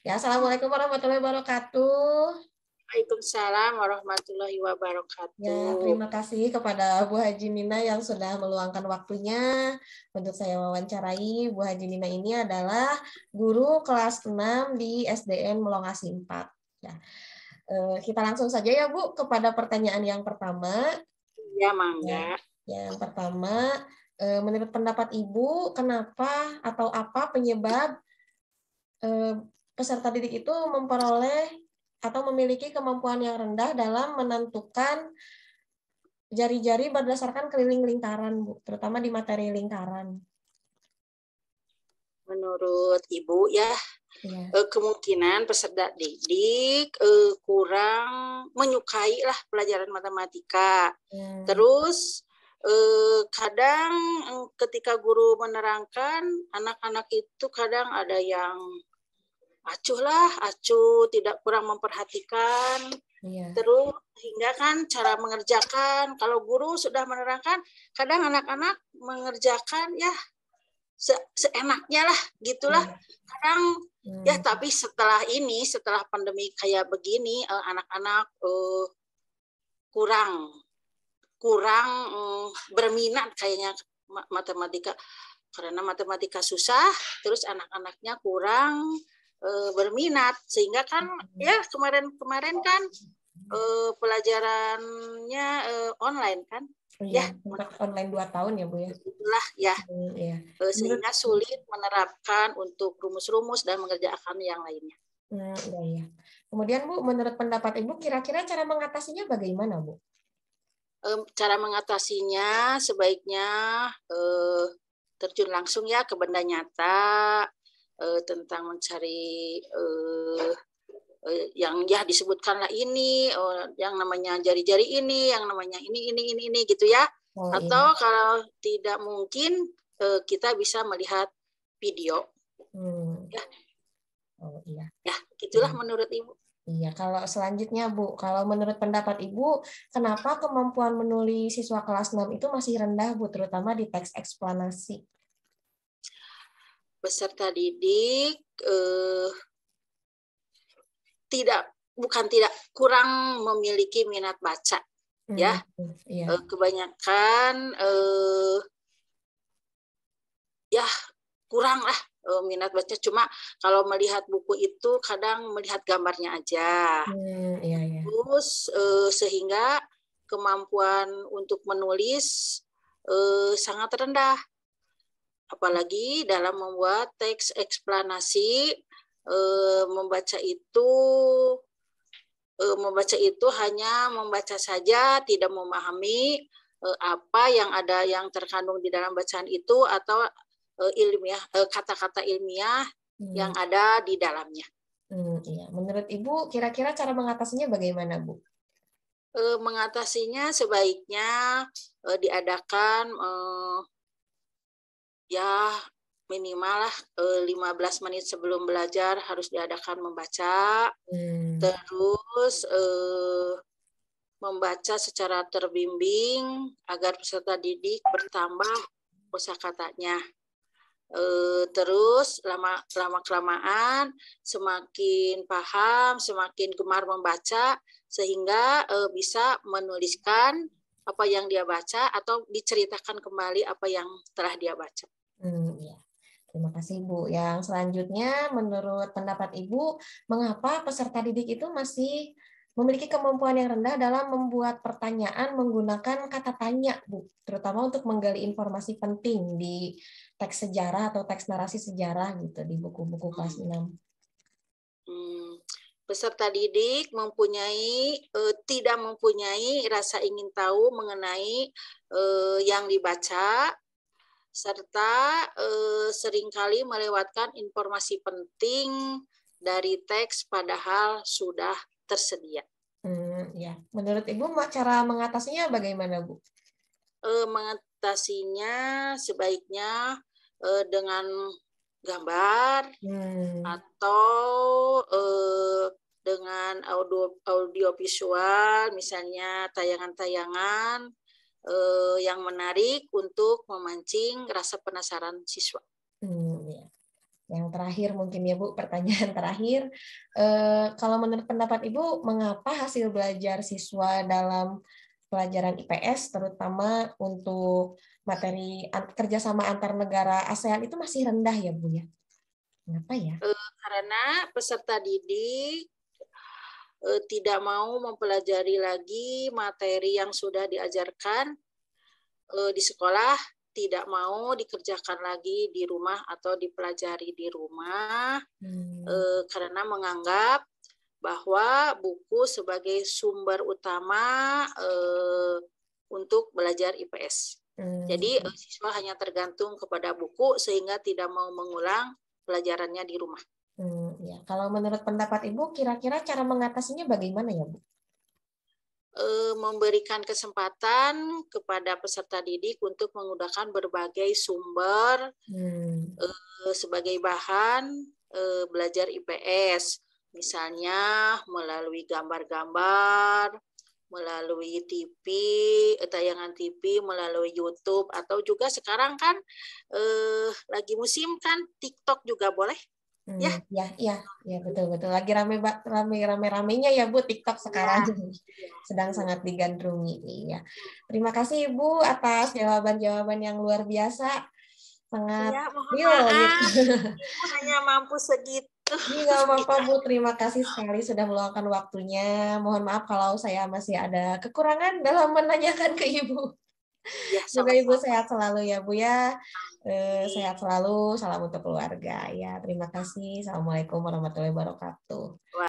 Ya, Assalamualaikum warahmatullahi wabarakatuh. Waalaikumsalam warahmatullahi Ya, wabarakatuh. terima kasih kepada Bu Haji Nina yang sudah meluangkan waktunya untuk saya wawancarai. Bu Haji Nina ini adalah guru kelas 6 di SDN Melongasi 4. Ya. Kita langsung saja ya Bu kepada pertanyaan yang pertama. Ya, Ya, mangga. yang pertama, menurut pendapat Ibu, kenapa atau apa penyebab peserta didik itu memperoleh atau memiliki kemampuan yang rendah dalam menentukan jari-jari berdasarkan keliling lingkaran, Bu, terutama di materi lingkaran. Menurut Ibu ya, Ya. Kemungkinan peserta didik kurang menyukai lah pelajaran matematika. Ya. Terus kadang ketika guru menerangkan, anak-anak itu kadang ada yang acuh, tidak kurang memperhatikan. Ya. Terus hingga kan cara mengerjakan, kalau guru sudah menerangkan, kadang anak-anak mengerjakan ya seenaknya lah, gitulah. Kadang ya, tapi setelah pandemi kayak begini, anak-anak kurang berminat kayaknya matematika, karena matematika susah, terus anak-anaknya kurang berminat, sehingga kan ya kemarin kan pelajarannya online kan. Iya, Ya, online 2 tahun ya Bu ya. Itulah ya. Ya. Sehingga sulit menerapkan untuk rumus-rumus dan mengerjakan yang lainnya. Ya. Kemudian Bu, menurut pendapat Ibu, kira-kira cara mengatasinya bagaimana Bu? Cara mengatasinya sebaiknya terjun langsung ya ke benda nyata, tentang mencari yang ya disebutkanlah ini, yang namanya jari-jari ini, yang namanya ini gitu ya. Atau kalau tidak mungkin kita bisa melihat video. Ya. Oh iya. Ya, itulah menurut Ibu. Iya, kalau selanjutnya Bu, kalau menurut pendapat Ibu, kenapa kemampuan menulis siswa kelas 6 itu masih rendah Bu, terutama di teks eksplanasi? Peserta didik kurang memiliki minat baca, ya. Iya. Kebanyakan ya kurang lah minat baca, cuma kalau melihat buku itu kadang melihat gambarnya aja. Iya. Terus sehingga kemampuan untuk menulis sangat rendah, apalagi dalam membuat teks eksplanasi. Membaca itu hanya membaca saja, tidak memahami apa yang ada yang terkandung di dalam bacaan itu, atau kata-kata ilmiah yang ada di dalamnya. Iya. Menurut Ibu, kira-kira cara mengatasinya bagaimana, Bu? Mengatasinya sebaiknya diadakan ya minimal lah 15 menit sebelum belajar harus diadakan membaca. Terus membaca secara terbimbing agar peserta didik bertambah kosakatanya. Terus lama-kelamaan semakin paham, semakin gemar membaca, sehingga bisa menuliskan apa yang dia baca atau diceritakan kembali apa yang telah dia baca. Ya. Terima kasih Bu. Yang selanjutnya, menurut pendapat Ibu, mengapa peserta didik itu masih memiliki kemampuan yang rendah dalam membuat pertanyaan menggunakan kata tanya, Bu, terutama untuk menggali informasi penting di teks sejarah atau teks narasi sejarah gitu di buku-buku kelas 6. Peserta didik tidak mempunyai rasa ingin tahu mengenai yang dibaca, serta seringkali melewatkan informasi penting dari teks padahal sudah tersedia. Ya. Menurut Ibu, cara mengatasinya bagaimana, Bu? Mengatasinya sebaiknya dengan gambar atau dengan audio visual, misalnya tayangan-tayangan yang menarik untuk memancing rasa penasaran siswa. Ya. Yang terakhir mungkin ya Bu, pertanyaan terakhir. Kalau menurut pendapat Ibu, mengapa hasil belajar siswa dalam pelajaran IPS, terutama untuk materi kerjasama antar negara ASEAN itu masih rendah ya Bu ya? Kenapa ya? Karena peserta didik tidak mau mempelajari lagi materi yang sudah diajarkan di sekolah, tidak mau dikerjakan lagi di rumah atau dipelajari di rumah, karena menganggap bahwa buku sebagai sumber utama untuk belajar IPS. Jadi siswa hanya tergantung kepada buku sehingga tidak mau mengulang pelajarannya di rumah. Ya. Kalau menurut pendapat Ibu, kira-kira cara mengatasinya bagaimana ya Bu? Memberikan kesempatan kepada peserta didik untuk menggunakan berbagai sumber sebagai bahan belajar IPS, misalnya melalui gambar-gambar, melalui TV, tayangan TV, melalui YouTube, atau juga sekarang kan lagi musim kan TikTok juga boleh. Ya, betul. Lagi rame-ramenya ya Bu TikTok sekarang. Sedang sangat digandrungi. Iya. Terima kasih Ibu atas jawaban-jawaban yang luar biasa. Sangat real gitu. Ibu hanya mampu segitu. Nggak apa-apa Bu, terima kasih sekali sudah meluangkan waktunya. Mohon maaf kalau saya masih ada kekurangan dalam menanyakan ke Ibu. Ya, semoga Ibu sehat selalu ya Bu ya. Sehat selalu, salam untuk keluarga ya. Terima kasih. Assalamualaikum warahmatullahi wabarakatuh.